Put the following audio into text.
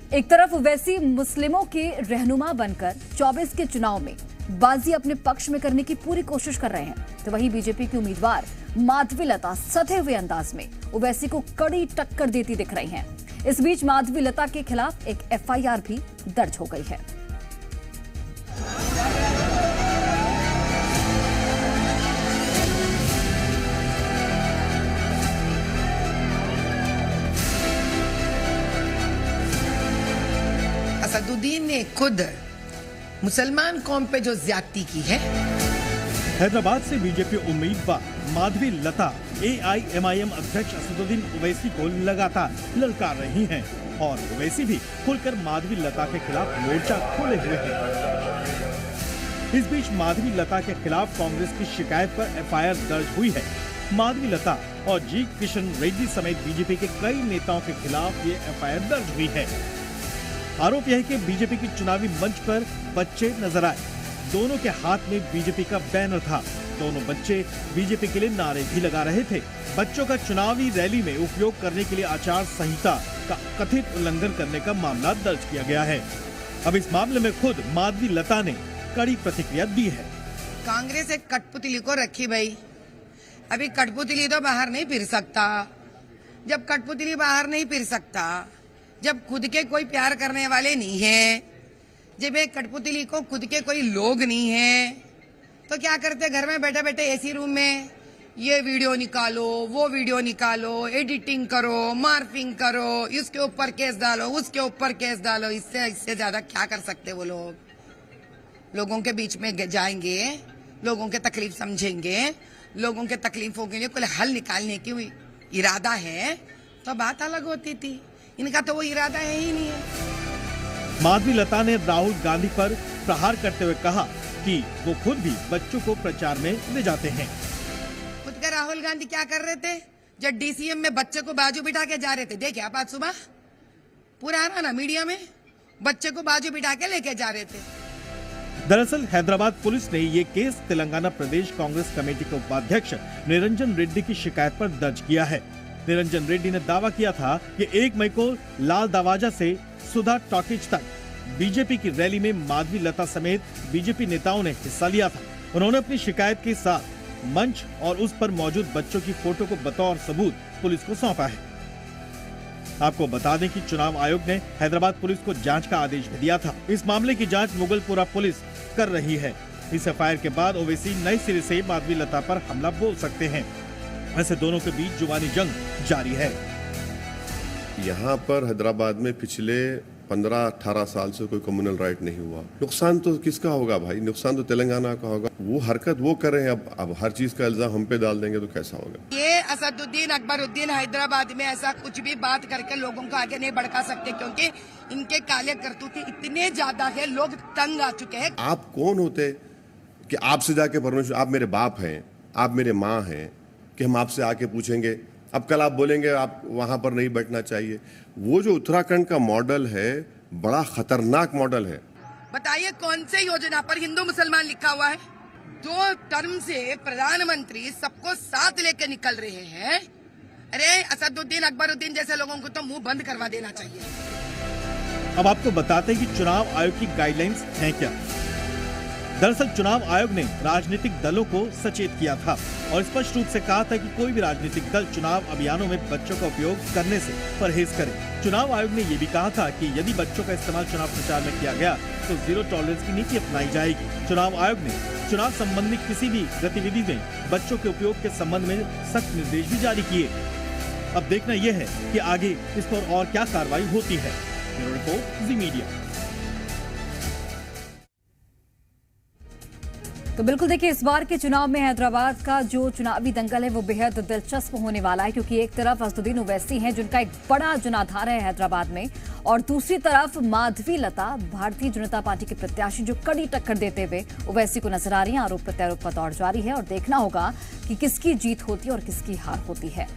एक तरफ ओवैसी मुस्लिमों के रहनुमा बनकर 24 के चुनाव में बाजी अपने पक्ष में करने की पूरी कोशिश कर रहे हैं, तो वहीं बीजेपी की उम्मीदवार माधवी लता सधे हुए अंदाज में ओवैसी को कड़ी टक्कर देती दिख रही हैं। इस बीच माधवी लता के खिलाफ एक एफआईआर भी दर्ज हो गई है। असदुद्दीन ने खुद मुसलमान कौम पे जो ज्यादती की है। हैदराबाद से बीजेपी उम्मीदवार माधवी लता एआईएमआईएम अध्यक्ष असदुद्दीन ओवैसी को लगातार ललकार रही हैं और ओवैसी भी खुलकर माधवी लता के खिलाफ मोर्चा खोले हुए हैं। इस बीच माधवी लता के खिलाफ कांग्रेस की शिकायत पर एफआईआर दर्ज हुई है। माधवी लता और जी किशन रेड्डी समेत बीजेपी के कई नेताओं के खिलाफ ये एफआईआर दर्ज हुई है। आरोप यह है कि बीजेपी की चुनावी मंच पर बच्चे नजर आए। दोनों के हाथ में बीजेपी का बैनर था। दोनों बच्चे बीजेपी के लिए नारे भी लगा रहे थे। बच्चों का चुनावी रैली में उपयोग करने के लिए आचार संहिता का कथित उल्लंघन करने का मामला दर्ज किया गया है। अब इस मामले में खुद माधवी लता ने कड़ी प्रतिक्रिया दी है। कांग्रेस एक कठपुतली को रखी भाई, अभी कठपुतली तो बाहर नहीं फिर सकता। जब कठपुतली बाहर नहीं फिर सकता, जब खुद के कोई प्यार करने वाले नहीं है, जब एक कठपुतली को खुद के कोई लोग नहीं है, तो क्या करते घर में बैठे बैठे एसी रूम में ये वीडियो निकालो, वो वीडियो निकालो, एडिटिंग करो, मार्फिंग करो, इसके ऊपर केस डालो, उसके ऊपर केस डालो। इससे ज्यादा क्या कर सकते वो लोग? लोगों के बीच में जाएंगे, लोगों के तकलीफ समझेंगे, लोगों के तकलीफों के लिए कोई हल निकालने की इरादा है तो बात अलग होती थी। इनका तो वो इरादा है ही नहीं है। माधवी लता ने राहुल गांधी पर प्रहार करते हुए कहा कि वो खुद भी बच्चों को प्रचार में ले जाते हैं। खुद का राहुल गांधी क्या कर रहे थे जब डीसीएम में बच्चे को बाजू बिठा के जा रहे थे? देखिए आप आज सुबह पूरा आ रहा ना मीडिया में, बच्चे को बाजू बिठा के लेके जा रहे थे। दरअसल हैदराबाद पुलिस ने ये केस तेलंगाना प्रदेश कांग्रेस कमेटी के उपाध्यक्ष निरंजन रेड्डी की शिकायत पर दर्ज किया है। निरंजन रेड्डी ने दावा किया था कि 1 मई को लाल दरवाजा से सुधा टॉकीज तक बीजेपी की रैली में माधवी लता समेत बीजेपी नेताओं ने हिस्सा लिया था। उन्होंने अपनी शिकायत के साथ मंच और उस पर मौजूद बच्चों की फोटो को बतौर सबूत पुलिस को सौंपा है। आपको बता दें कि चुनाव आयोग ने हैदराबाद पुलिस को जांच का आदेश भी दिया था। इस मामले की जांच मुगलपुरा पुलिस कर रही है। इस एफआईआर के बाद ओवैसी नए सिरे से माधवी लता पर हमला बोल सकते हैं। वैसे दोनों के बीच जुबानी जंग जारी है। यहाँ पर हैदराबाद में पिछले 15-18 साल से कोई कम्युनल राइट नहीं हुआ। नुकसान तो किसका होगा भाई? नुकसान तो तेलंगाना का होगा। वो हरकत वो कर रहे हैं, अब हर चीज का इल्जाम हम पे डाल देंगे तो कैसा होगा? ये असदुद्दीन अकबरुद्दीन हैदराबाद में ऐसा कुछ भी बात करके लोगों को आगे नहीं भड़का सकते, क्योंकि इनके काले करतूत इतने ज्यादा है, लोग तंग आ चुके हैं। आप कौन होते कि आपसे जाके परमिशन? आप मेरे बाप हैं, आप मेरे माँ हैं, कि हम आपसे आके पूछेंगे? अब कल आप बोलेंगे आप वहां पर नहीं बैठना चाहिए। वो जो उत्तराखंड का मॉडल है बड़ा खतरनाक मॉडल है। बताइए कौन से योजना पर हिंदू मुसलमान लिखा हुआ है? 2 टर्म से प्रधानमंत्री सबको साथ लेके निकल रहे हैं। अरे असदुद्दीन अकबरुद्दीन जैसे लोगों को तो मुंह बंद करवा देना चाहिए। अब आपको बताते हैं कि चुनाव आयोग की गाइडलाइंस हैं क्या। दरअसल चुनाव आयोग ने राजनीतिक दलों को सचेत किया था और स्पष्ट रूप से कहा था कि कोई भी राजनीतिक दल चुनाव अभियानों में बच्चों का उपयोग करने से परहेज करे। चुनाव आयोग ने ये भी कहा था कि यदि बच्चों का इस्तेमाल चुनाव प्रचार में किया गया तो जीरो टॉलरेंस की नीति अपनाई जाएगी। चुनाव आयोग ने चुनाव संबंधी किसी भी गतिविधि में बच्चों के उपयोग के संबंध में सख्त निर्देश भी जारी किए। अब देखना यह है कि आगे इस पर और क्या कार्रवाई होती है। ब्यूरो रिपोर्ट, जी मीडिया। तो बिल्कुल देखिए, इस बार के चुनाव में हैदराबाद का जो चुनावी दंगल है वो बेहद दिलचस्प होने वाला है, क्योंकि एक तरफ असदुद्दीन ओवैसी हैं जिनका एक बड़ा जनाधार है हैदराबाद में, और दूसरी तरफ माधवी लता भारतीय जनता पार्टी के प्रत्याशी जो कड़ी टक्कर देते हुए ओवैसी को नजर आ रही है। आरोप प्रत्यारोप का दौर जारी है और देखना होगा कि किसकी जीत होती है और किसकी हार होती है।